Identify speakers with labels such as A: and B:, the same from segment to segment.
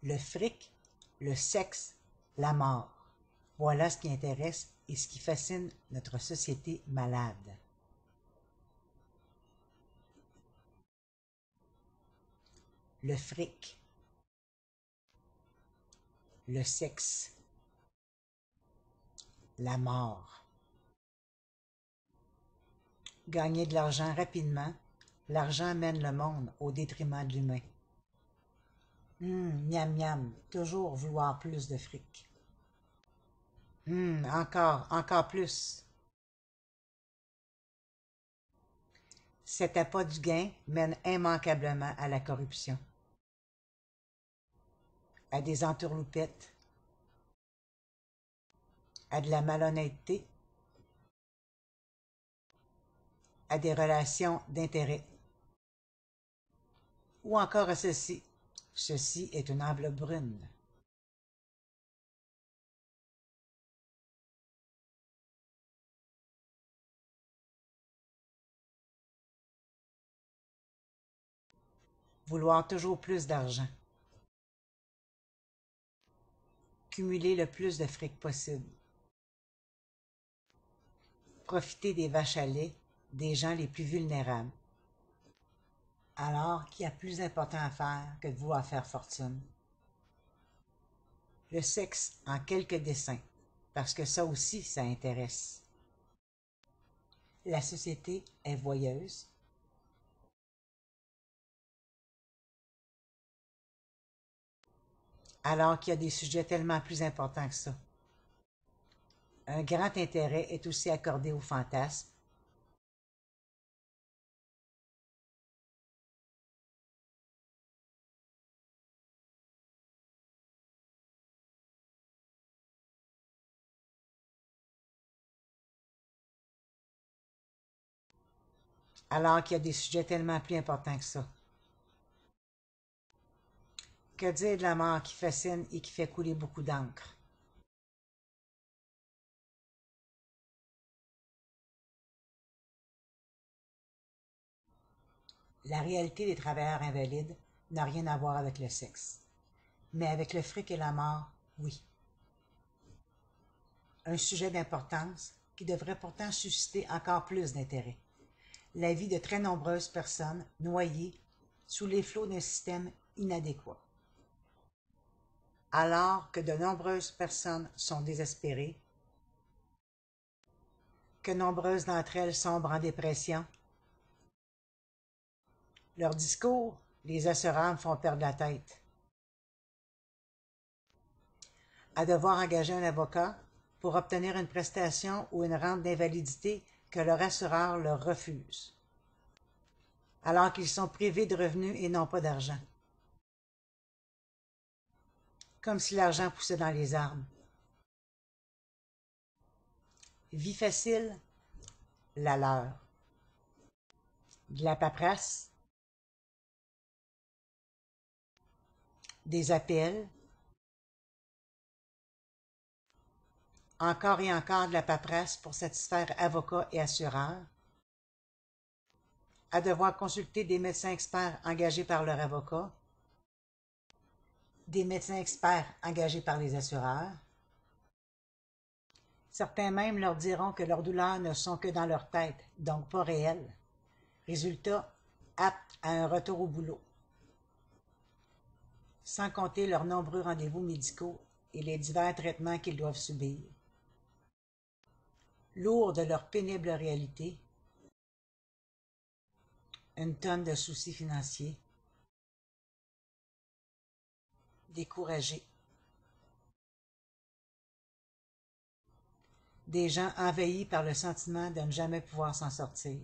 A: Le fric, le sexe, la mort. Voilà ce qui intéresse et ce qui fascine notre société malade. Le fric, le sexe, la mort. Gagner de l'argent rapidement, l'argent mène le monde au détriment de l'humain. Miam miam, toujours vouloir plus de fric. Encore plus. Cet appât du gain mène immanquablement à la corruption, à des entourloupettes, à de la malhonnêteté, à des relations d'intérêt. Ou encore à ceci. Ceci est une enveloppe brune. Vouloir toujours plus d'argent. Cumuler le plus de fric possible. Profiter des vaches à lait des gens les plus vulnérables. Alors qu'il y a plus important à faire que de vouloir faire fortune. Le sexe en quelques dessins, parce que ça aussi, ça intéresse. La société est voyeuse. Alors qu'il y a des sujets tellement plus importants que ça. Un grand intérêt est aussi accordé au fantasme. Alors qu'il y a des sujets tellement plus importants que ça. Que dire de la mort qui fascine et qui fait couler beaucoup d'encre? La réalité des travailleurs invalides n'a rien à voir avec le sexe. Mais avec le fric et la mort, oui. Un sujet d'importance qui devrait pourtant susciter encore plus d'intérêt. La vie de très nombreuses personnes noyées sous les flots d'un système inadéquat. Alors que de nombreuses personnes sont désespérées, que nombreuses d'entre elles sombrent en dépression, leurs discours, les assureurs me font perdre la tête. À devoir engager un avocat pour obtenir une prestation ou une rente d'invalidité que leur assureur leur refuse, alors qu'ils sont privés de revenus et non pas d'argent. Comme si l'argent poussait dans les arbres. Vie facile, la leur. De la paperasse, des appels, encore et encore de la paperasse pour satisfaire avocats et assureurs, à devoir consulter des médecins experts engagés par leur avocat, des médecins experts engagés par les assureurs. Certains même leur diront que leurs douleurs ne sont que dans leur tête, donc pas réelles. Résultat, aptes à un retour au boulot. Sans compter leurs nombreux rendez-vous médicaux et les divers traitements qu'ils doivent subir. Lourds de leur pénible réalité, une tonne de soucis financiers, découragés. Des gens envahis par le sentiment de ne jamais pouvoir s'en sortir.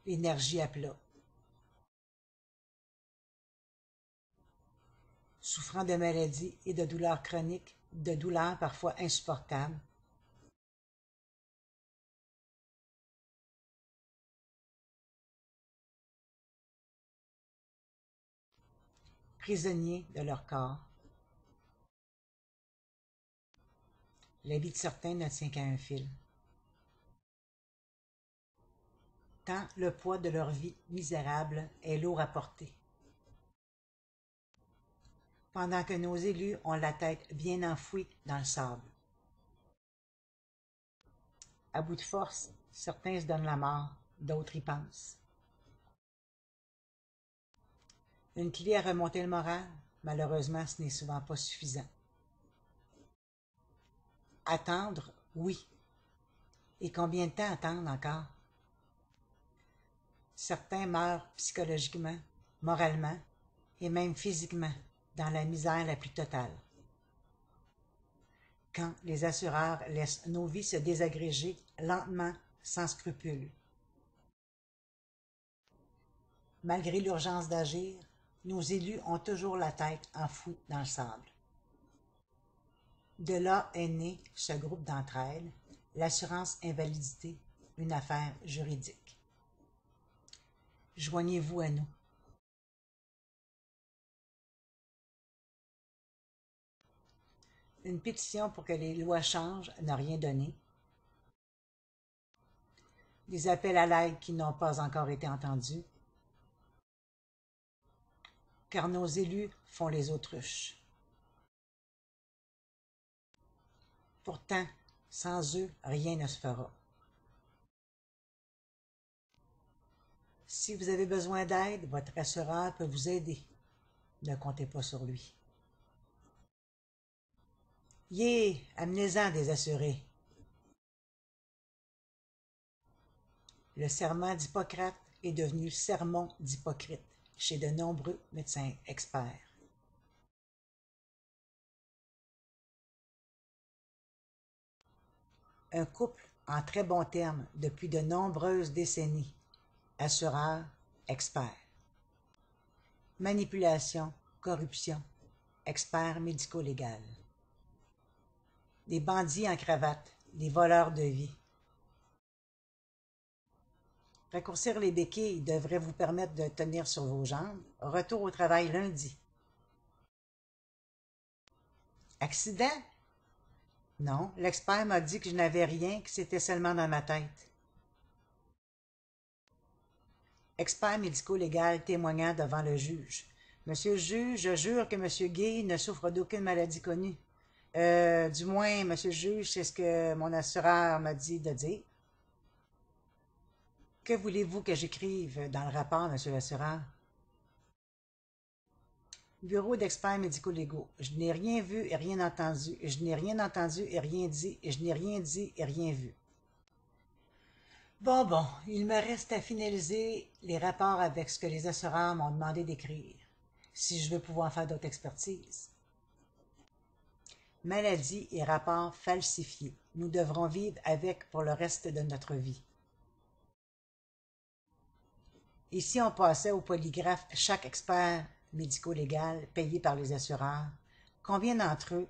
A: L'énergie à plat. Souffrant de maladies et de douleurs chroniques, de douleurs parfois insupportables. Prisonniers de leur corps. La vie de certains ne tient qu'à un fil. Tant le poids de leur vie misérable est lourd à porter. pendant que nos élus ont la tête bien enfouie dans le sable. À bout de force, certains se donnent la mort, d'autres y pensent. Une clé à remonter le moral, malheureusement, ce n'est souvent pas suffisant. Attendre, oui. Et combien de temps attendre encore? Certains meurent psychologiquement, moralement et même physiquement dans la misère la plus totale. Quand les assureurs laissent nos vies se désagréger lentement, sans scrupule. Malgré l'urgence d'agir, nos élus ont toujours la tête enfouie dans le sable. De là est né ce groupe d'entraide, l'assurance invalidité, une affaire juridique. Joignez-vous à nous. Une pétition pour que les lois changent n'a rien donné. Des appels à l'aide qui n'ont pas encore été entendus. Car nos élus font les autruches. Pourtant, sans eux, rien ne se fera. Si vous avez besoin d'aide, votre assureur peut vous aider. Ne comptez pas sur lui. Amenez-en des assurés. Le serment d'Hippocrate est devenu sermon d'hypocrite chez de nombreux médecins experts. Un couple en très bons termes depuis de nombreuses décennies. Assureur, expert. Manipulation, corruption, expert médico-légal. Des bandits en cravate, des voleurs de vie. Raccourcir les béquilles devrait vous permettre de tenir sur vos jambes. Retour au travail lundi. Accident? Non, l'expert m'a dit que je n'avais rien, que c'était seulement dans ma tête. Expert médico-légal témoignant devant le juge. Monsieur le juge, je jure que Monsieur Gay ne souffre d'aucune maladie connue. Du moins, Monsieur le juge, c'est ce que mon assureur m'a dit de dire. Que voulez-vous que j'écrive dans le rapport, Monsieur l'assureur? Bureau d'experts médico-légaux. Je n'ai rien vu et rien entendu. Je n'ai rien entendu et rien dit. Et je n'ai rien dit et rien vu. Bon, il me reste à finaliser les rapports avec ce que les assureurs m'ont demandé d'écrire, si je veux pouvoir faire d'autres expertises. Maladie et rapports falsifiés. Nous devrons vivre avec pour le reste de notre vie. Et si on passait au polygraphe chaque expert médico-légal payé par les assureurs, combien d'entre eux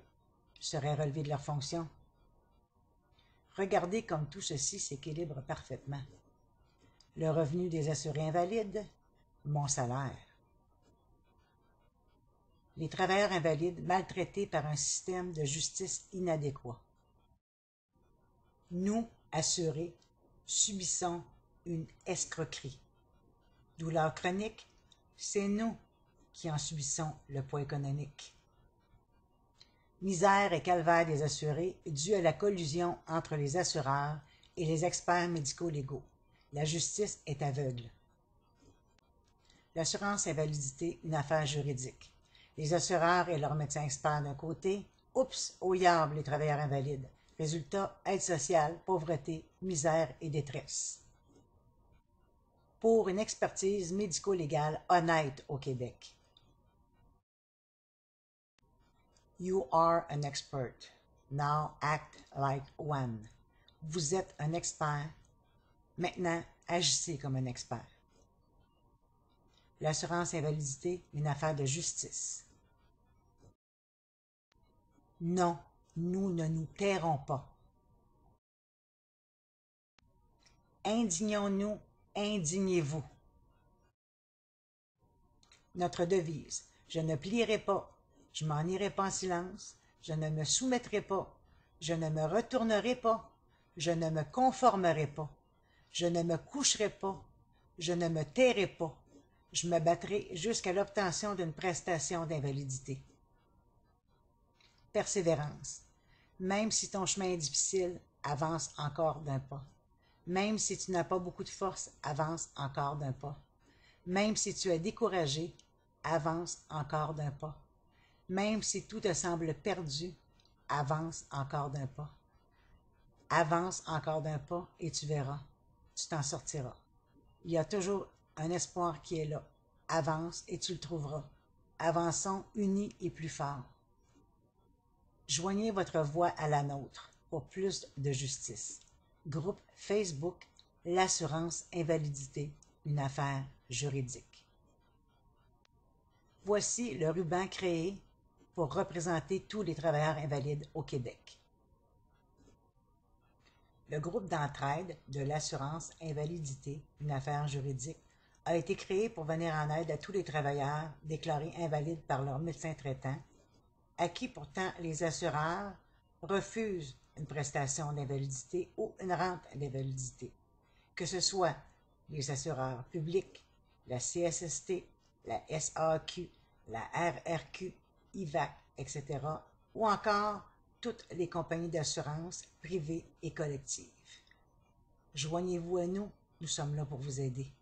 A: seraient relevés de leurs fonctions? Regardez comme tout ceci s'équilibre parfaitement. Le revenu des assurés invalides, mon salaire. Les travailleurs invalides maltraités par un système de justice inadéquat. Nous, assurés, subissons une escroquerie. Douleur chronique, c'est nous qui en subissons le poids économique. Misère et calvaire des assurés dû à la collusion entre les assureurs et les experts médico-légaux. La justice est aveugle. L'assurance invalidité, une affaire juridique. Les assureurs et leurs médecins experts d'un côté, oups, au diable les travailleurs invalides. Résultat, aide sociale, pauvreté, misère et détresse. Pour une expertise médico-légale honnête au Québec. You are an expert. Now act like one. Vous êtes un expert. Maintenant, agissez comme un expert. L'assurance invalidité, une affaire de justice. Non, nous ne nous tairons pas. Indignons-nous, indignez-vous. Notre devise, je ne plierai pas, je m'en irai pas en silence, je ne me soumettrai pas, je ne me retournerai pas, je ne me conformerai pas, je ne me coucherai pas, je ne me tairai pas, je me battrai jusqu'à l'obtention d'une prestation d'invalidité. persévérance. Même si ton chemin est difficile, avance encore d'un pas. Même si tu n'as pas beaucoup de force, avance encore d'un pas. Même si tu es découragé, avance encore d'un pas. Même si tout te semble perdu, avance encore d'un pas. Avance encore d'un pas et tu verras, tu t'en sortiras. Il y a toujours un espoir qui est là. Avance et tu le trouveras. Avançons unis et plus forts. Joignez votre voix à la nôtre pour plus de justice. Groupe Facebook, l'assurance invalidité, une affaire juridique. Voici le ruban créé pour représenter tous les travailleurs invalides au Québec. Le groupe d'entraide de l'assurance invalidité, une affaire juridique, a été créé pour venir en aide à tous les travailleurs déclarés invalides par leur médecin traitant, à qui pourtant les assureurs refusent une prestation d'invalidité ou une rente d'invalidité, que ce soit les assureurs publics, la CSST, la SAQ, la RRQ, IVAC, etc., ou encore toutes les compagnies d'assurance privées et collectives. Joignez-vous à nous, nous sommes là pour vous aider.